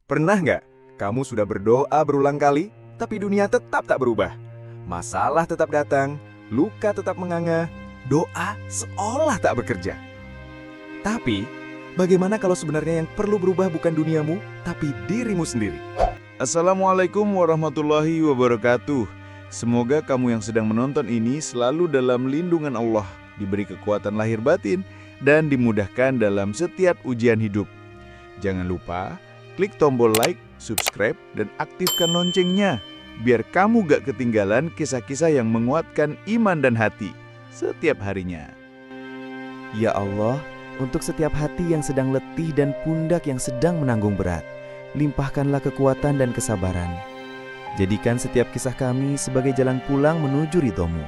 Pernah nggak kamu sudah berdoa berulang kali, tapi dunia tetap tak berubah? Masalah tetap datang, luka tetap menganga, doa seolah tak bekerja. Tapi, bagaimana kalau sebenarnya yang perlu berubah bukan duniamu, tapi dirimu sendiri? Assalamualaikum warahmatullahi wabarakatuh. Semoga kamu yang sedang menonton ini selalu dalam lindungan Allah, diberi kekuatan lahir batin, dan dimudahkan dalam setiap ujian hidup. Jangan lupa, klik tombol like, subscribe, dan aktifkan loncengnya, biar kamu gak ketinggalan kisah-kisah yang menguatkan iman dan hati setiap harinya. Ya Allah, untuk setiap hati yang sedang letih dan pundak yang sedang menanggung berat, limpahkanlah kekuatan dan kesabaran. Jadikan setiap kisah kami sebagai jalan pulang menuju ridho-Mu.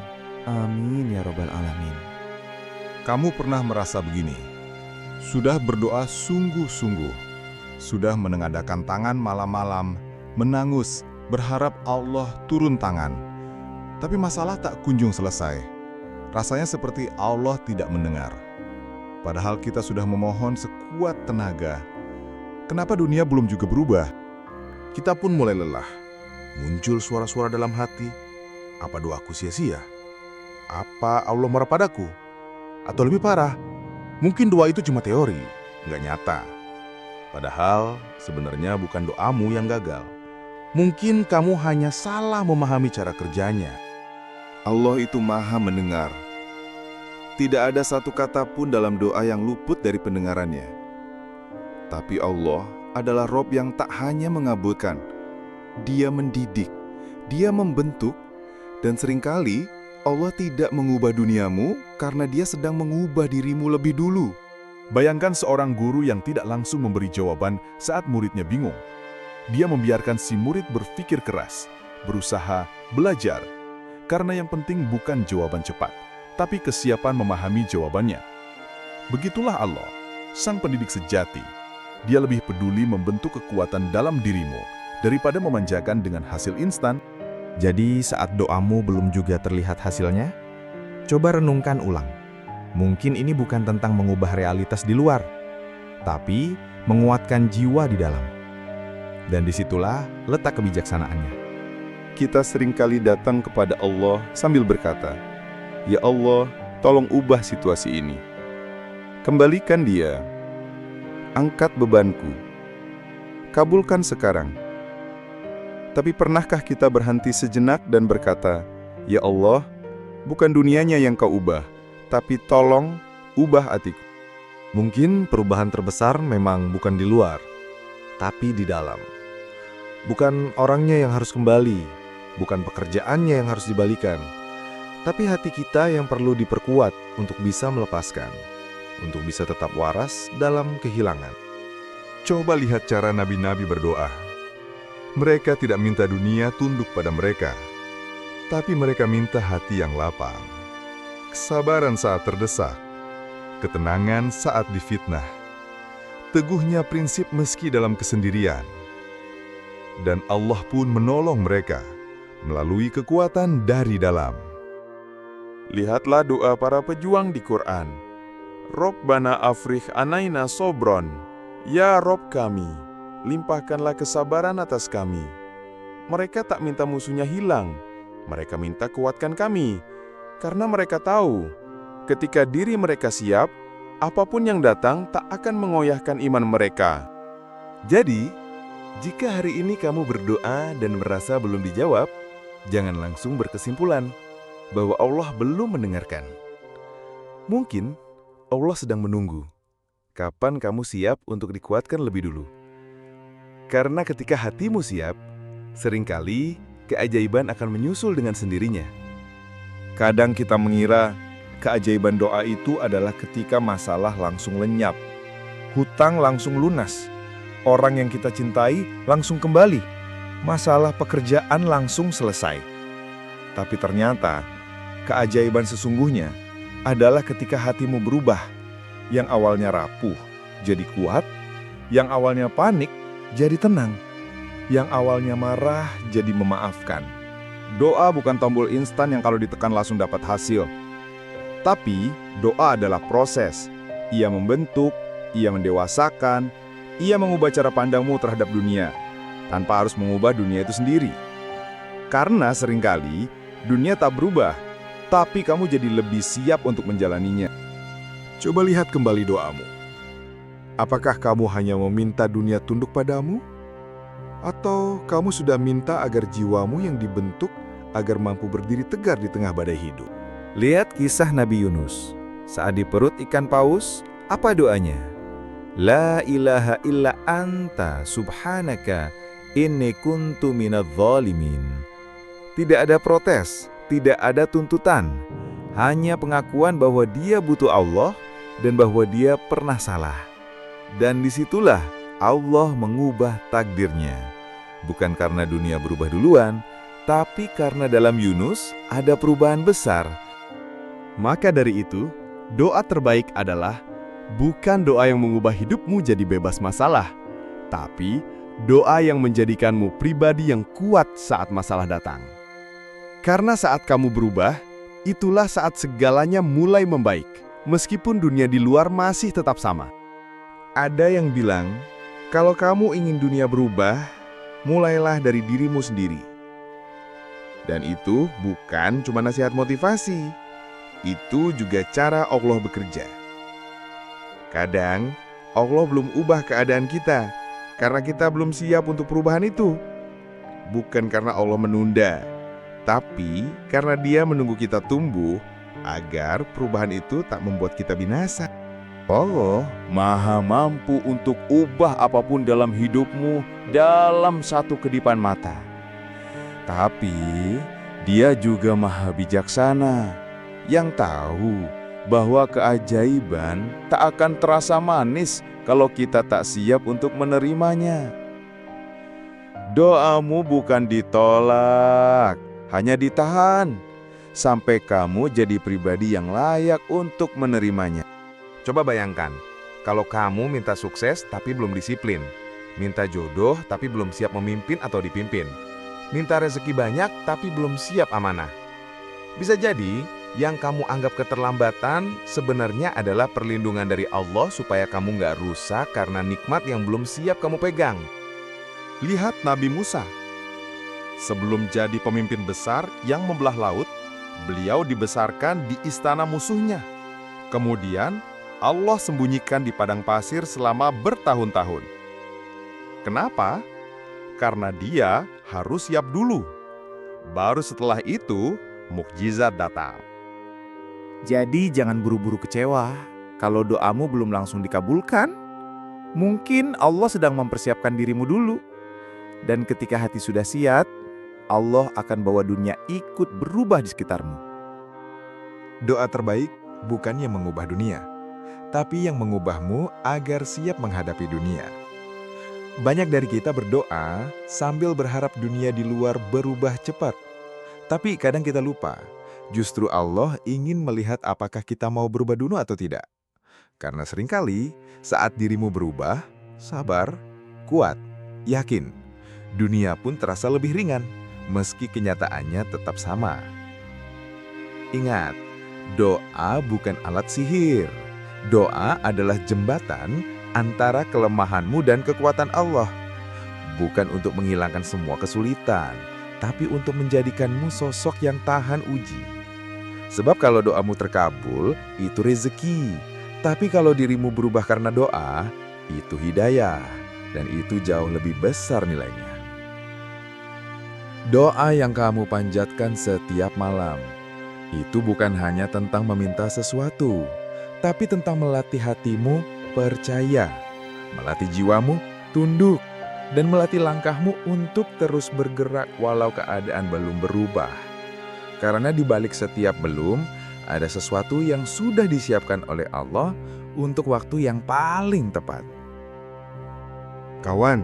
Amin ya Rabbal Alamin. Kamu pernah merasa begini? Sudah berdoa sungguh-sungguh, sudah menengadahkan tangan malam-malam, menangus, berharap Allah turun tangan. Tapi masalah tak kunjung selesai. Rasanya seperti Allah tidak mendengar. Padahal kita sudah memohon sekuat tenaga. Kenapa dunia belum juga berubah? Kita pun mulai lelah. Muncul suara-suara dalam hati. Apa doaku sia-sia? Apa Allah marah padaku? Atau lebih parah, mungkin doa itu cuma teori, nggak nyata. Padahal sebenarnya bukan doamu yang gagal. Mungkin kamu hanya salah memahami cara kerjanya. Allah itu maha mendengar. Tidak ada satu kata pun dalam doa yang luput dari pendengarannya. Tapi Allah adalah Rob yang tak hanya mengabulkan. Dia mendidik, Dia membentuk, dan seringkali Allah tidak mengubah duniamu karena Dia sedang mengubah dirimu lebih dulu. Bayangkan seorang guru yang tidak langsung memberi jawaban saat muridnya bingung. Dia membiarkan si murid berpikir keras, berusaha, belajar. Karena yang penting bukan jawaban cepat, tapi kesiapan memahami jawabannya. Begitulah Allah, sang pendidik sejati. Dia lebih peduli membentuk kekuatan dalam dirimu daripada memanjakan dengan hasil instan. Jadi saat doamu belum juga terlihat hasilnya, coba renungkan ulang. Mungkin ini bukan tentang mengubah realitas di luar, tapi menguatkan jiwa di dalam. Dan disitulah letak kebijaksanaannya. Kita seringkali datang kepada Allah sambil berkata, "Ya Allah, tolong ubah situasi ini. Kembalikan dia. Angkat bebanku. Kabulkan sekarang." Tapi pernahkah kita berhenti sejenak dan berkata, "Ya Allah, bukan dunianya yang Kau ubah, tapi tolong ubah hatiku." Mungkin perubahan terbesar memang bukan di luar, tapi di dalam. Bukan orangnya yang harus kembali, bukan pekerjaannya yang harus dibalikan, tapi hati kita yang perlu diperkuat untuk bisa melepaskan, untuk bisa tetap waras dalam kehilangan. Coba lihat cara nabi-nabi berdoa. Mereka tidak minta dunia tunduk pada mereka, tapi mereka minta hati yang lapang, kesabaran saat terdesak, ketenangan saat difitnah, teguhnya prinsip meski dalam kesendirian. Dan Allah pun menolong mereka melalui kekuatan dari dalam. Lihatlah doa para pejuang di Quran. Rabbana afrih anaina sobron. Ya Rob kami, limpahkanlah kesabaran atas kami. Mereka tak minta musuhnya hilang, mereka minta kuatkan kami. Karena mereka tahu, ketika diri mereka siap, apapun yang datang tak akan mengoyahkan iman mereka. Jadi, jika hari ini kamu berdoa dan merasa belum dijawab, jangan langsung berkesimpulan bahwa Allah belum mendengarkan. Mungkin Allah sedang menunggu kapan kamu siap untuk dikuatkan lebih dulu. Karena ketika hatimu siap, seringkali keajaiban akan menyusul dengan sendirinya. Kadang kita mengira keajaiban doa itu adalah ketika masalah langsung lenyap, hutang langsung lunas, orang yang kita cintai langsung kembali, masalah pekerjaan langsung selesai. Tapi ternyata keajaiban sesungguhnya adalah ketika hatimu berubah, yang awalnya rapuh jadi kuat, yang awalnya panik jadi tenang, yang awalnya marah jadi memaafkan. Doa bukan tombol instan yang kalau ditekan langsung dapat hasil. Tapi doa adalah proses. Ia membentuk, ia mendewasakan, Ia mengubah cara pandangmu terhadap dunia, tanpa harus mengubah dunia itu sendiri. Karena seringkali, dunia tak berubah, tapi kamu jadi lebih siap untuk menjalaninya. Coba lihat kembali doamu. Apakah kamu hanya meminta dunia tunduk padamu? Atau kamu sudah minta agar jiwamu yang dibentuk agar mampu berdiri tegar di tengah badai hidup? Lihat kisah Nabi Yunus. Saat di perut ikan paus, apa doanya? La ilaha illa anta subhanaka inni kuntu minadz zalimin. Tidak ada protes, tidak ada tuntutan. Hanya pengakuan bahwa dia butuh Allah dan bahwa dia pernah salah. Dan disitulah Allah mengubah takdirnya. Bukan karena dunia berubah duluan, tapi karena dalam Yunus ada perubahan besar. Maka dari itu, doa terbaik adalah bukan doa yang mengubah hidupmu jadi bebas masalah, tapi doa yang menjadikanmu pribadi yang kuat saat masalah datang. Karena saat kamu berubah, itulah saat segalanya mulai membaik, meskipun dunia di luar masih tetap sama. Ada yang bilang, kalau kamu ingin dunia berubah, mulailah dari dirimu sendiri. Dan itu bukan cuma nasihat motivasi, itu juga cara Allah bekerja. Kadang, Allah belum ubah keadaan kita, karena kita belum siap untuk perubahan itu. Bukan karena Allah menunda, tapi karena Dia menunggu kita tumbuh, agar perubahan itu tak membuat kita binasa. Allah Maha mampu untuk ubah apapun dalam hidupmu dalam satu kedipan mata. Tapi Dia juga Maha bijaksana, yang tahu bahwa keajaiban tak akan terasa manis kalau kita tak siap untuk menerimanya. Doamu bukan ditolak, hanya ditahan, sampai kamu jadi pribadi yang layak untuk menerimanya. Coba bayangkan, kalau kamu minta sukses tapi belum disiplin, minta jodoh tapi belum siap memimpin atau dipimpin, minta rezeki banyak tapi belum siap amanah. Bisa jadi, yang kamu anggap keterlambatan sebenarnya adalah perlindungan dari Allah supaya kamu nggak rusak karena nikmat yang belum siap kamu pegang. Lihat Nabi Musa. Sebelum jadi pemimpin besar yang membelah laut, beliau dibesarkan di istana musuhnya. Kemudian, Allah sembunyikan di padang pasir selama bertahun-tahun. Kenapa? Karena dia harus siap dulu. Baru setelah itu, mukjizat datang. Jadi jangan buru-buru kecewa kalau doamu belum langsung dikabulkan. Mungkin Allah sedang mempersiapkan dirimu dulu. Dan ketika hati sudah siap, Allah akan bawa dunia ikut berubah di sekitarmu. Doa terbaik bukan yang mengubah dunia, tapi yang mengubahmu agar siap menghadapi dunia. Banyak dari kita berdoa sambil berharap dunia di luar berubah cepat. Tapi kadang kita lupa, justru Allah ingin melihat apakah kita mau berubah dulu atau tidak. Karena seringkali saat dirimu berubah, sabar, kuat, yakin, dunia pun terasa lebih ringan, meski kenyataannya tetap sama. Ingat, doa bukan alat sihir. Doa adalah jembatan antara kelemahanmu dan kekuatan Allah. Bukan untuk menghilangkan semua kesulitan, tapi untuk menjadikanmu sosok yang tahan uji. Sebab kalau doamu terkabul, itu rezeki. Tapi kalau dirimu berubah karena doa, itu hidayah. Dan itu jauh lebih besar nilainya. Doa yang kamu panjatkan setiap malam, itu bukan hanya tentang meminta sesuatu, tapi tentang melatih hatimu percaya, melatih jiwamu tunduk, dan melatih langkahmu untuk terus bergerak walau keadaan belum berubah. Karena di balik setiap belum, ada sesuatu yang sudah disiapkan oleh Allah untuk waktu yang paling tepat. Kawan,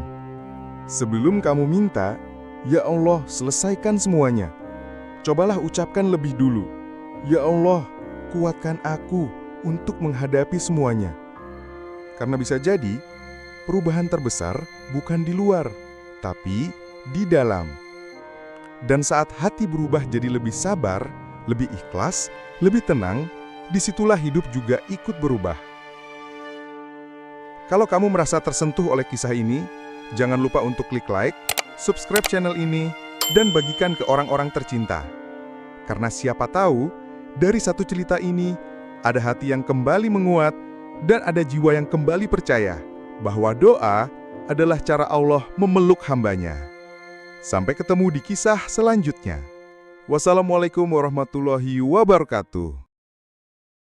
sebelum kamu minta, ya Allah, selesaikan semuanya. Cobalah ucapkan lebih dulu, ya Allah, kuatkan aku untuk menghadapi semuanya. Karena bisa jadi, perubahan terbesar bukan di luar, tapi di dalam. Dan saat hati berubah jadi lebih sabar, lebih ikhlas, lebih tenang, disitulah hidup juga ikut berubah. Kalau kamu merasa tersentuh oleh kisah ini, jangan lupa untuk klik like, subscribe channel ini, dan bagikan ke orang-orang tercinta. Karena siapa tahu, dari satu cerita ini, ada hati yang kembali menguat dan ada jiwa yang kembali percaya bahwa doa adalah cara Allah memeluk hambanya. Sampai ketemu di kisah selanjutnya. Wassalamualaikum warahmatullahi wabarakatuh.